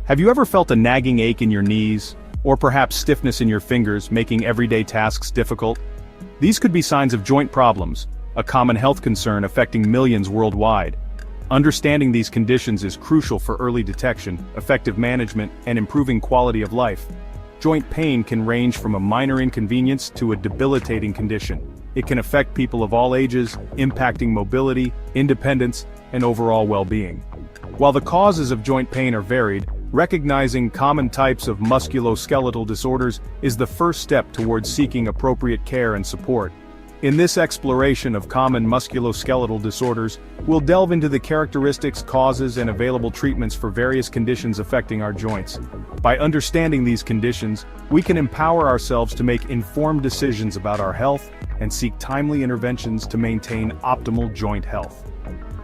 Have you ever felt a nagging ache in your knees, or perhaps stiffness in your fingers, making everyday tasks difficult? These could be signs of joint problems, a common health concern affecting millions worldwide. Understanding these conditions is crucial for early detection, effective management, and improving quality of life. Joint pain can range from a minor inconvenience to a debilitating condition. It can affect people of all ages, impacting mobility, independence, and overall well-being. While the causes of joint pain are varied, recognizing common types of musculoskeletal disorders is the first step towards seeking appropriate care and support. In this exploration of common musculoskeletal disorders, we'll delve into the characteristics, causes, and available treatments for various conditions affecting our joints. By understanding these conditions, we can empower ourselves to make informed decisions about our health and seek timely interventions to maintain optimal joint health.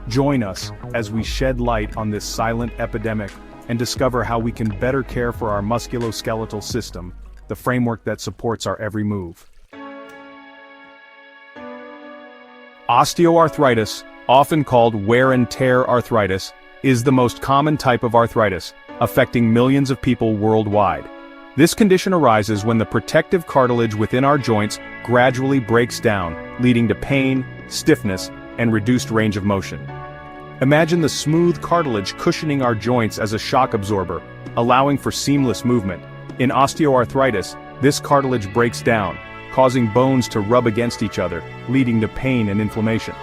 Join us as we shed light on this silent epidemic and discover how we can better care for our musculoskeletal system, the framework that supports our every move. Osteoarthritis, often called wear and tear arthritis, is the most common type of arthritis, affecting millions of people worldwide. This condition arises when the protective cartilage within our joints gradually breaks down, leading to pain, stiffness, and reduced range of motion. Imagine the smooth cartilage cushioning our joints as a shock absorber, allowing for seamless movement. In osteoarthritis, this cartilage breaks down, causing bones to rub against each other, leading to pain and inflammation.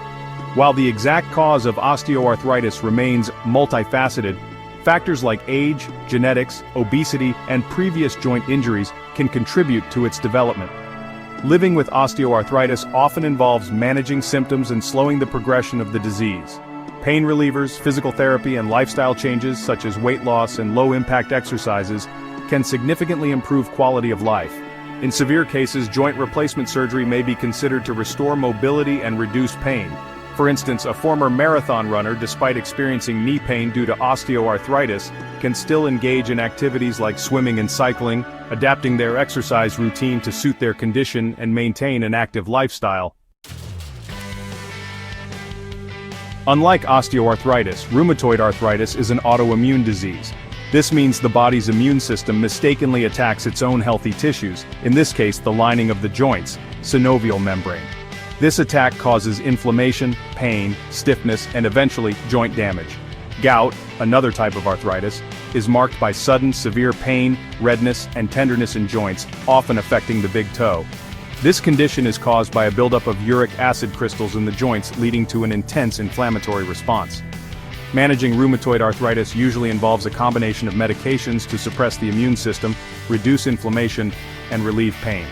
While the exact cause of osteoarthritis remains multifaceted, factors like age, genetics, obesity, and previous joint injuries can contribute to its development. Living with osteoarthritis often involves managing symptoms and slowing the progression of the disease. Pain relievers, physical therapy, and lifestyle changes such as weight loss and low-impact exercises can significantly improve quality of life. In severe cases, joint replacement surgery may be considered to restore mobility and reduce pain. For instance, a former marathon runner, despite experiencing knee pain due to osteoarthritis, can still engage in activities like swimming and cycling, adapting their exercise routine to suit their condition and maintain an active lifestyle. Unlike osteoarthritis, rheumatoid arthritis is an autoimmune disease. This means the body's immune system mistakenly attacks its own healthy tissues, in this case the lining of the joints, synovial membrane. This attack causes inflammation, pain, stiffness, and eventually joint damage. Gout, another type of arthritis, is marked by sudden severe pain, redness, and tenderness in joints, often affecting the big toe. This condition is caused by a buildup of uric acid crystals in the joints, leading to an intense inflammatory response. Managing rheumatoid arthritis usually involves a combination of medications to suppress the immune system, reduce inflammation, and relieve pain.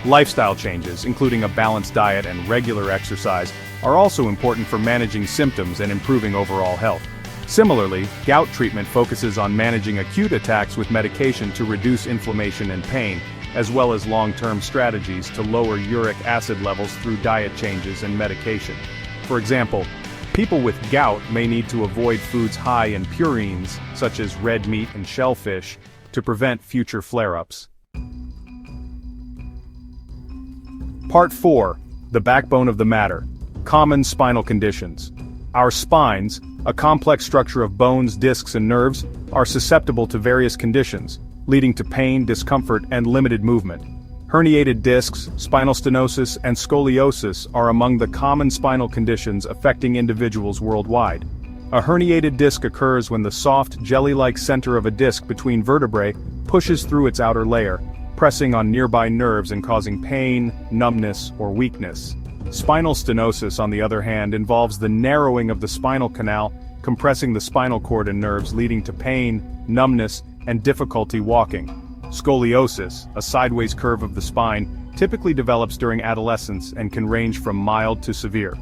Lifestyle changes, including a balanced diet and regular exercise, are also important for managing symptoms and improving overall health. Similarly, gout treatment focuses on managing acute attacks with medication to reduce inflammation and pain, as well as long-term strategies to lower uric acid levels through diet changes and medication. For example, people with gout may need to avoid foods high in purines, such as red meat and shellfish, to prevent future flare-ups. Part 4. The backbone of the matter. Common spinal conditions. Our spines, a complex structure of bones, discs, and nerves, are susceptible to various conditions, leading to pain, discomfort, and limited movement. Herniated discs, spinal stenosis, and scoliosis are among the common spinal conditions affecting individuals worldwide. A herniated disc occurs when the soft, jelly-like center of a disc between vertebrae pushes through its outer layer, pressing on nearby nerves and causing pain, numbness, or weakness. Spinal stenosis, on the other hand, involves the narrowing of the spinal canal, compressing the spinal cord and nerves, leading to pain, numbness, and difficulty walking. Scoliosis, a sideways curve of the spine, typically develops during adolescence and can range from mild to severe.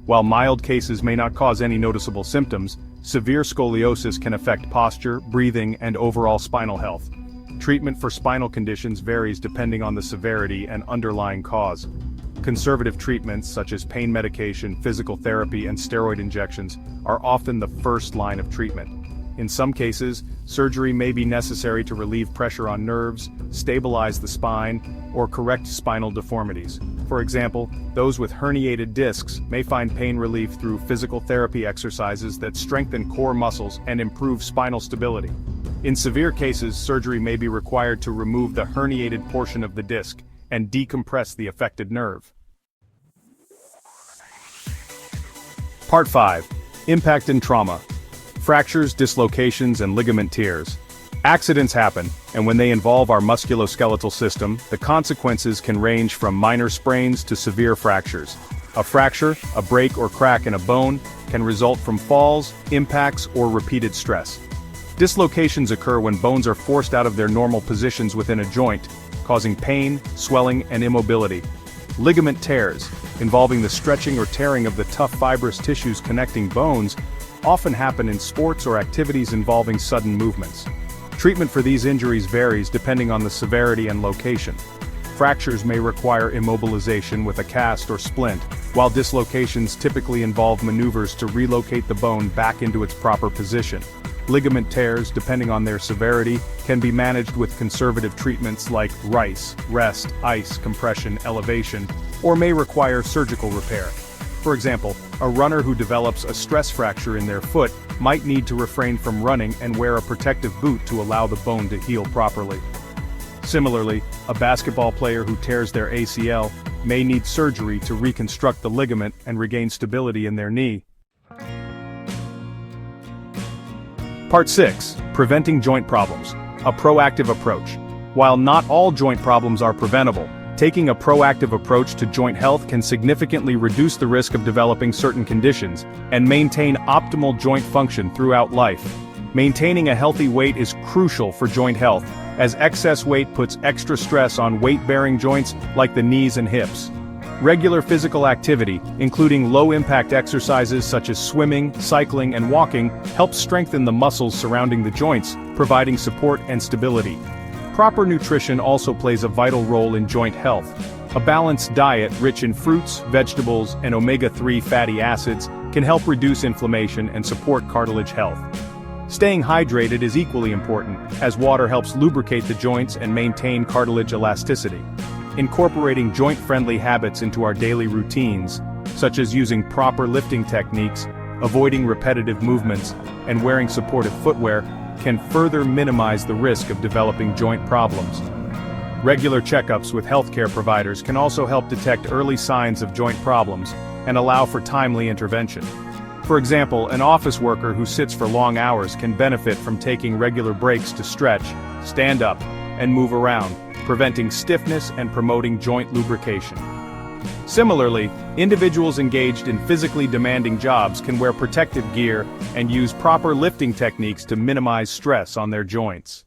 While mild cases may not cause any noticeable symptoms, severe scoliosis can affect posture, breathing, and overall spinal health. Treatment for spinal conditions varies depending on the severity and underlying cause. Conservative treatments such as pain medication, physical therapy, and steroid injections are often the first line of treatment. In some cases, surgery may be necessary to relieve pressure on nerves, stabilize the spine, or correct spinal deformities. For example, those with herniated discs may find pain relief through physical therapy exercises that strengthen core muscles and improve spinal stability. In severe cases, surgery may be required to remove the herniated portion of the disc and decompress the affected nerve. Part 5. Impact and trauma. Fractures, dislocations, and ligament tears. Accidents happen, and when they involve our musculoskeletal system, the consequences can range from minor sprains to severe fractures. A fracture, a break or crack in a bone, can result from falls, impacts, or repeated stress. Dislocations occur when bones are forced out of their normal positions within a joint, causing pain, swelling, and immobility. Ligament tears, involving the stretching or tearing of the tough fibrous tissues connecting bones, often happen in sports or activities involving sudden movements. Treatment for these injuries varies depending on the severity and location. Fractures may require immobilization with a cast or splint, while dislocations typically involve maneuvers to relocate the bone back into its proper position. Ligament tears, depending on their severity, can be managed with conservative treatments like RICE, rest, ice, compression, elevation, or may require surgical repair. For example, a runner who develops a stress fracture in their foot might need to refrain from running and wear a protective boot to allow the bone to heal properly. Similarly, a basketball player who tears their ACL may need surgery to reconstruct the ligament and regain stability in their knee. Part 6. Preventing joint problems. A proactive approach. While not all joint problems are preventable, taking a proactive approach to joint health can significantly reduce the risk of developing certain conditions and maintain optimal joint function throughout life. Maintaining a healthy weight is crucial for joint health, as excess weight puts extra stress on weight-bearing joints like the knees and hips. Regular physical activity, including low-impact exercises such as swimming, cycling, and walking, helps strengthen the muscles surrounding the joints, providing support and stability. Proper nutrition also plays a vital role in joint health. A balanced diet rich in fruits, vegetables, and omega-3 fatty acids can help reduce inflammation and support cartilage health. Staying hydrated is equally important, as water helps lubricate the joints and maintain cartilage elasticity. Incorporating joint-friendly habits into our daily routines, such as using proper lifting techniques, avoiding repetitive movements, and wearing supportive footwear, can further minimize the risk of developing joint problems. Regular checkups with healthcare providers can also help detect early signs of joint problems and allow for timely intervention. For example, an office worker who sits for long hours can benefit from taking regular breaks to stretch, stand up, and move around, preventing stiffness and promoting joint lubrication. Similarly, individuals engaged in physically demanding jobs can wear protective gear and use proper lifting techniques to minimize stress on their joints.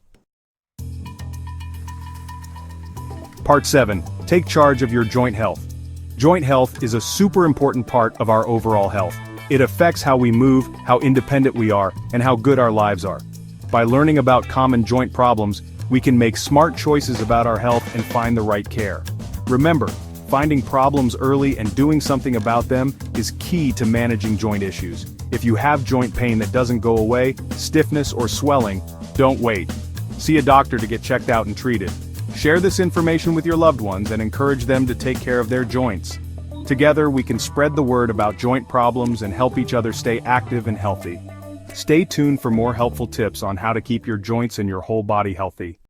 Part 7. Take charge of your joint health. Joint health is a super important part of our overall health. It affects how we move, how independent we are, and how good our lives are. By learning about common joint problems, we can make smart choices about our health and find the right care. Remember, finding problems early and doing something about them is key to managing joint issues. If you have joint pain that doesn't go away, stiffness or swelling, don't wait. See a doctor to get checked out and treated. Share this information with your loved ones and encourage them to take care of their joints. Together we can spread the word about joint problems and help each other stay active and healthy. Stay tuned for more helpful tips on how to keep your joints and your whole body healthy.